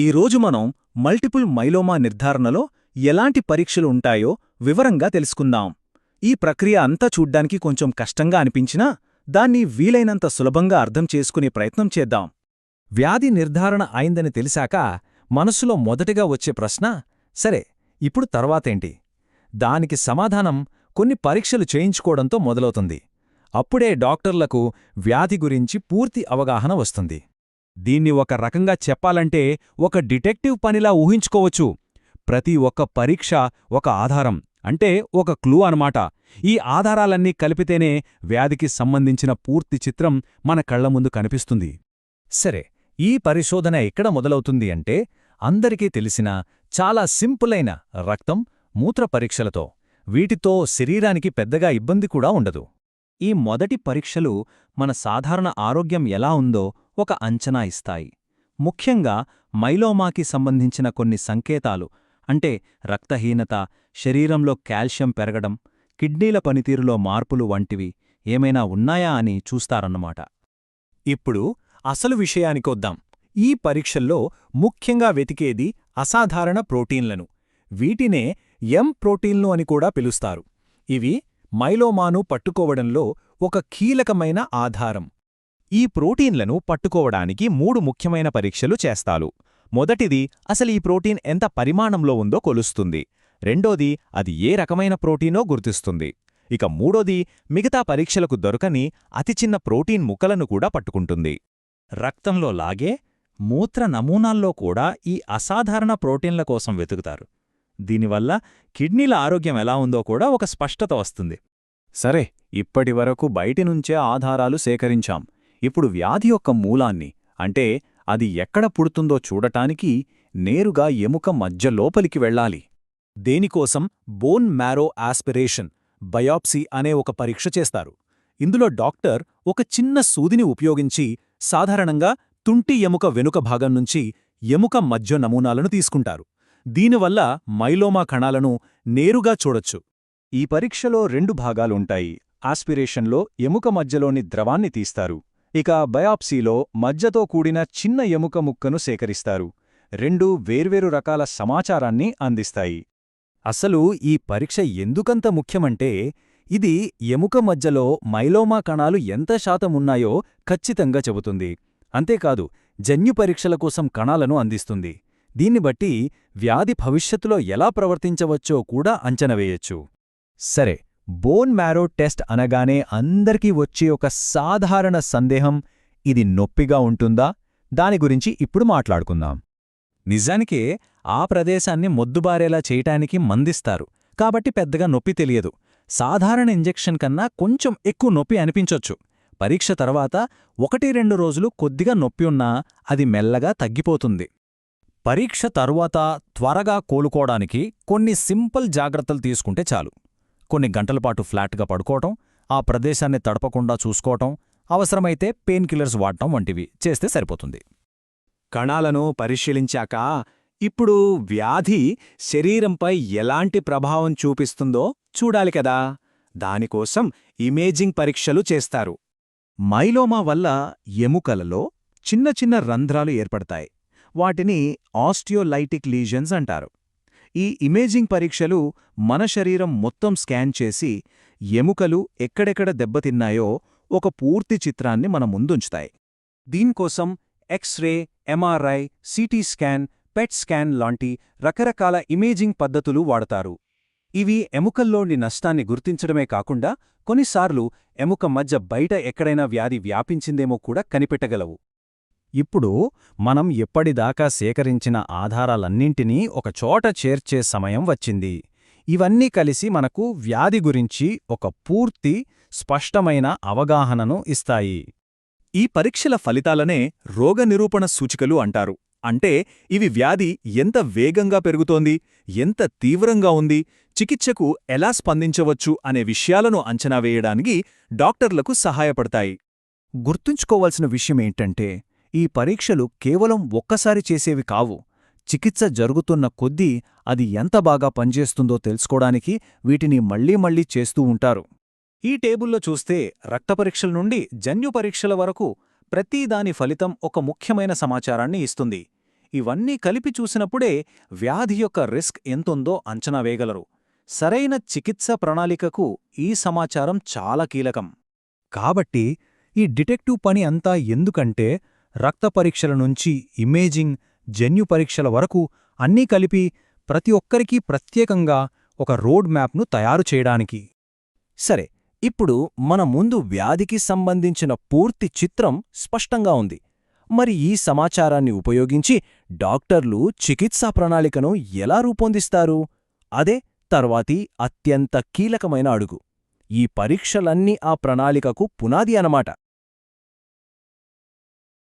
ఈరోజు మనం multiple myeloma నిర్ధారణలో ఎలాంటి పరీక్షలు ఉంటాయో వివరంగా తెలుసుకుందాం. ఈ ప్రక్రియ అంతా చూడ్డానికి కొంచెం కష్టంగా అనిపించినా దాన్ని వీలైనంత సులభంగా అర్థం చేసుకునే ప్రయత్నం చేద్దాం. వ్యాధి నిర్ధారణ అయిందని తెలిసాక మనసులో మొదటిగా వచ్చే ప్రశ్న, సరే ఇప్పుడు తర్వాతేంటి? దానికి సమాధానం కొన్ని పరీక్షలు చేయించుకోవడంతో మొదలవుతుంది. అప్పుడే డాక్టర్లకు వ్యాధి గురించి పూర్తి అవగాహన వస్తుంది. దీన్ని ఒక రకంగా చెప్పాలంటే ఒక డిటెక్టివ్ పనిలా ఊహించుకోవచ్చు. ప్రతి ఒక్క పరీక్ష ఒక ఆధారం, అంటే ఒక క్లూ అన్నమాట. ఈ ఆధారాలన్నీ కలిపితేనే వ్యాధికి సంబంధించిన పూర్తి చిత్రం మన కళ్ల ముందు కనిపిస్తుంది. సరే, ఈ పరిశోధన ఎక్కడ మొదలవుతుంది అంటే అందరికీ తెలిసిన చాలా సింపులైన రక్తం, మూత్ర పరీక్షలతో. వీటితో శరీరానికి పెద్దగా ఇబ్బంది కూడా ఉండదు. ఈ మొదటి పరీక్షలు మన సాధారణ ఆరోగ్యం ఎలా ఉందో ఒక అంచనా ఇస్తాయి. ముఖ్యంగా మైలోమాకి సంబంధించిన కొన్ని సంకేతాలు, అంటే రక్తహీనత, శరీరంలో కాల్షియం పెరగడం, కిడ్నీల పనితీరులో మార్పులు వంటివి ఏమైనా ఉన్నాయా అని చూస్తారన్నమాట. ఇప్పుడు అసలు విషయానికొద్దాం. ఈ పరీక్షల్లో ముఖ్యంగా వెతికేది అసాధారణ ప్రోటీన్లను. వీటినే ఎం ప్రోటీన్లు అని కూడా పిలుస్తారు. ఇవి మైలోమాను పట్టుకోవడంలో ఒక కీలకమైన ఆధారం. ఈ ప్రోటీన్లను పట్టుకోవడానికి 3 ముఖ్యమైన పరీక్షలు చేస్తారు. మొదటిది అసలు ఈ ప్రోటీన్ ఎంత పరిమాణంలో ఉందో కొలుస్తుంది. రెండోది అది ఏ రకమైన ప్రోటీనో గుర్తిస్తుంది. ఇక మూడోది మిగతా పరీక్షలకు దొరకని అతి చిన్న ప్రోటీన్ ముక్కలను కూడా పట్టుకుంటుంది. రక్తంలో లాగే మూత్ర నమూనాల్లో కూడా ఈ అసాధారణ ప్రోటీన్ల కోసం వెతుకుతారు. దీనివల్ల కిడ్నీల ఆరోగ్యం ఎలా ఉందో కూడా ఒక స్పష్టత వస్తుంది. సరే, ఇప్పటివరకు బయటినుంచే ఆధారాలు సేకరించాం. ఇప్పుడు వ్యాధి యొక్క మూలాన్ని, అంటే అది ఎక్కడ పుడుతుందో చూడటానికి నేరుగా ఎముక మధ్య లోపలికి వెళ్ళాలి. దేనికోసం బోన్ మ్యారో ఆస్పిరేషన్, బయాప్సీ అనే ఒక పరీక్ష చేస్తారు. ఇందులో డాక్టర్ ఒక చిన్న సూదిని ఉపయోగించి సాధారణంగా తుంటి ఎముక వెనుక భాగం నుంచి ఎముక మధ్య నమూనాలను తీసుకుంటారు. దీనివల్ల మైలోమా కణాలను నేరుగా చూడొచ్చు. ఈ పరీక్షలో 2 భాగాలుంటాయి. ఆస్పిరేషన్లో ఎముక మధ్యలోని ద్రవాన్ని తీస్తారు. ఇక బయాప్సీలో మజ్జతో కూడిన చిన్న ఎముక ముక్కను సేకరిస్తారు. 2 వేర్వేరు రకాల సమాచారాన్ని అందిస్తాయి. అసలు ఈ పరీక్ష ఎందుకంత ముఖ్యమంటే ఇది ఎముక మధ్యలో మైలోమా కణాలు ఎంత శాతమున్నాయో ఖచ్చితంగా చెబుతుంది. అంతేకాదు, జన్యు పరీక్షల కోసం కణాలను అందిస్తుంది. దీన్ని బట్టి వ్యాధి భవిష్యత్తులో ఎలా ప్రవర్తించవచ్చో కూడా అంచనావేయొచ్చు. సరే, బోన్ మ్యారో టెస్ట్ అనగానే అందరికీ వచ్చే ఒక సాధారణ సందేహం, ఇది నొప్పిగా ఉంటుందా? దాని గురించి ఇప్పుడు మాట్లాడుకుందాం. నిజానికే ఆ ప్రదేశాన్ని మొద్దుబారేలా చేయటానికి మందిస్తారు, కాబట్టి పెద్దగా నొప్పి తెలియదు. సాధారణ ఇంజెక్షన్ కన్నా కొంచెం ఎక్కువ నొప్పి అనిపించొచ్చు. పరీక్ష తర్వాత 1-2 రోజులు కొద్దిగా నొప్పి ఉన్నా అది మెల్లగా తగ్గిపోతుంది. పరీక్ష తరువాత త్వరగా కోలుకోవడానికి కొన్ని సింపుల్ జాగ్రత్తలు తీసుకుంటే చాలు. కొన్ని గంటలపాటు ఫ్లాట్గా పడుకోవటం, ఆ ప్రదేశాన్ని తడపకుండా చూసుకోవటం, అవసరమైతే పెయిన్ కిల్లర్స్ వాడటం వంటివి చేస్తే సరిపోతుంది. కణాలను పరిశీలించాక ఇప్పుడు వ్యాధి శరీరంపై ఎలాంటి ప్రభావం చూపిస్తుందో చూడాలి కదా. దానికోసం ఇమేజింగ్ పరీక్షలు చేస్తారు. మైలోమా వల్ల ఎముకలలో చిన్న చిన్న రంధ్రాలు ఏర్పడతాయి. వాటిని ఆస్టియోలైటిక్ లీజన్స్ అంటారు. ఈ ఇమేజింగ్ పరీక్షలు మన శరీరం మొత్తం స్కాన్ చేసి ఎముకలు ఎక్కడెక్కడ దెబ్బతిన్నాయో ఒక పూర్తి చిత్రాన్ని మన ముందుంచుతాయి. దీనికోసం x-ray, MRI, CT scan, PET scan లాంటి రకరకాల ఇమేజింగ్ పద్ధతులు వాడతారు. ఇవి ఎముకల్లోని నష్టాన్ని గుర్తించడమే కాకుండా కొన్నిసార్లు ఎముక మధ్య బయట ఎక్కడైనా వ్యాధి వ్యాపించిందేమో కూడా కనిపెట్టగలవు. ఇప్పుడు మనం ఎప్పటిదాకా సేకరించిన ఆధారాలన్నింటినీ ఒకచోట చేర్చే సమయం వచ్చింది. ఇవన్నీ కలిసి మనకు వ్యాధి గురించి ఒక పూర్తి, స్పష్టమైన అవగాహనను ఇస్తాయి. ఈ పరీక్షల ఫలితాలనే రోగనిరూపణ సూచికలు అంటారు. అంటే ఇవి వ్యాధి ఎంత వేగంగా పెరుగుతోంది, ఎంత తీవ్రంగా ఉంది, చికిత్సకు ఎలా స్పందించవచ్చు అనే విషయాలను అంచనా వేయడానికి డాక్టర్లకు సహాయపడతాయి. గుర్తుంచుకోవాల్సిన విషయమేంటంటే ఈ పరీక్షలు కేవలం ఒక్కసారి చేసేవి కావు. చికిత్స జరుగుతున్న కొద్దీ అది ఎంత బాగా పనిచేస్తుందో తెలుసుకోవడానికి వీటిని మళ్లీ మళ్లీ చేస్తూ ఉంటారు. ఈ టేబుల్లో చూస్తే రక్త పరీక్షల నుండి జన్యు పరీక్షల వరకు ప్రతిదాని ఫలితం ఒక ముఖ్యమైన సమాచారాన్ని ఇస్తుంది. ఇవన్నీ కలిపి చూసినప్పుడే వ్యాధి యొక్క రిస్క్ ఎంతుందో అంచనా వేయగలరు. సరైన చికిత్స ప్రణాళికకు ఈ సమాచారం చాలా కీలకం. కాబట్టి ఈ డిటెక్టివ్ పని అంతా ఎందుకంటే రక్త పరీక్షల నుంచి ఇమేజింగ్, జన్యు పరీక్షల వరకు అన్నీ కలిపి ప్రతి ఒక్కరికీ ప్రత్యేకంగా ఒక రోడ్ మ్యాప్ను తయారు చేయడానికి. సరే, ఇప్పుడు మన ముందు వ్యాధికి సంబంధించిన పూర్తి చిత్రం స్పష్టంగా ఉంది. మరి ఈ సమాచారాన్ని ఉపయోగించి డాక్టర్లు చికిత్సా ప్రణాళికను ఎలా రూపొందిస్తారు? అదే తర్వాతి అత్యంత కీలకమైన అడుగు. ఈ పరీక్షలన్నీ ఆ ప్రణాళికకు పునాది అన్నమాట.